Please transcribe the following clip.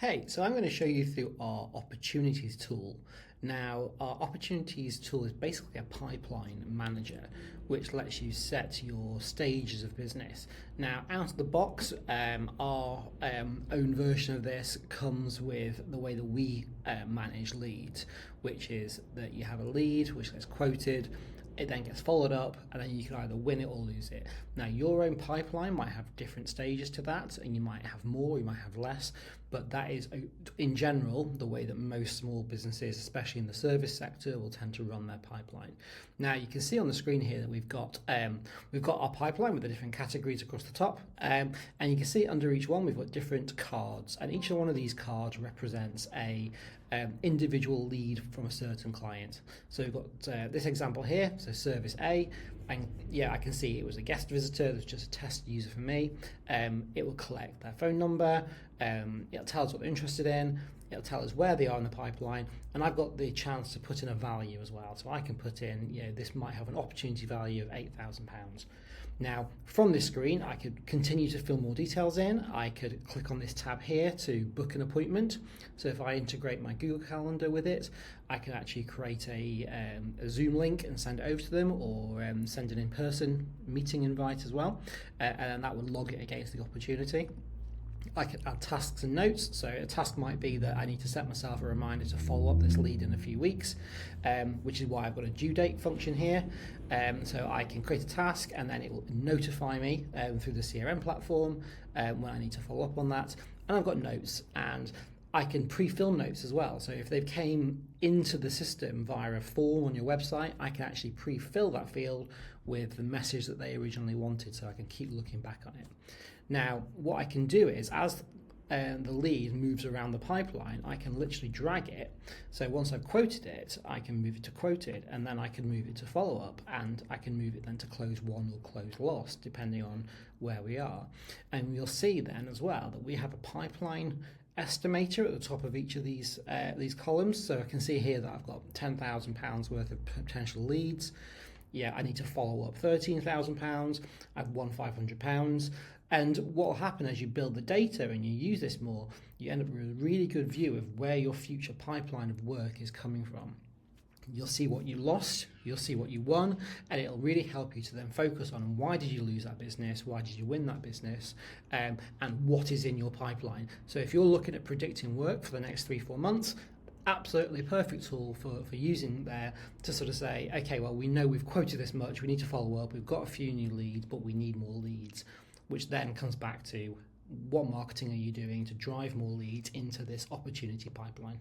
Hey, so I'm going to show you through our opportunities tool. Now, our opportunities tool is basically a pipeline manager, which lets you set your stages of business. Now, out of the box, our own version of this comes with the way that we manage leads, which is that you have a lead which gets quoted, it then gets followed up, and then you can either win it or lose it. Now, your own pipeline might have different stages to that, and you might have more, you might have less, but that is, in general, the way that most small businesses, especially in the service sector, will tend to run their pipeline. Now, you can see on the screen here that we've got our pipeline with the different categories across the top, and you can see under each one we've got different cards, and each one of these cards represents a individual lead from a certain client. So we've got this example here, so service A, and yeah, I can see it was a guest visitor, that's just a test user for me. It will collect their phone number, it'll tell us what they're interested in, it'll tell us where they are in the pipeline, and I've got the chance to put in a value as well. So I can put in, this might have an opportunity value of £8,000. Now, from this screen, I could continue to fill more details in. I could click on this tab here to book an appointment. So if I integrate my Google Calendar with it, I can actually create a Zoom link and send it over to them, or send an in-person meeting invite as well, and that would log it against the opportunity. I can add tasks and notes. So a task might be that I need to set myself a reminder to follow up this lead in a few weeks, which is why I've got a due date function here. So I can create a task and then it will notify me through the CRM platform when I need to follow up on that. And I've got notes, and I can pre-fill notes as well. So if they've came into the system via a form on your website, I can actually pre-fill that field with the message that they originally wanted, so I can keep looking back on it. Now, what I can do is, as the lead moves around the pipeline, I can literally drag it. So once I've quoted it, I can move it to quoted, and then I can move it to follow-up, and I can move it then to close won or close lost, depending on where we are. And you'll see then as well that we have a pipeline estimator at the top of each of these columns. So I can see here that I've got £10,000 worth of potential leads. Yeah, I need to follow up £13,000. I've won £500. And what will happen as you build the data and you use this more, you end up with a really good view of where your future pipeline of work is coming from. You'll see what you lost, you'll see what you won, and it'll really help you to then focus on why did you lose that business, why did you win that business, and what is in your pipeline. So if you're looking at predicting work for the next 3-4 months, absolutely perfect tool for using there to sort of say, okay, well, we know we've quoted this much, we need to follow up, we've got a few new leads, but we need more leads, which then comes back to what marketing are you doing to drive more leads into this opportunity pipeline.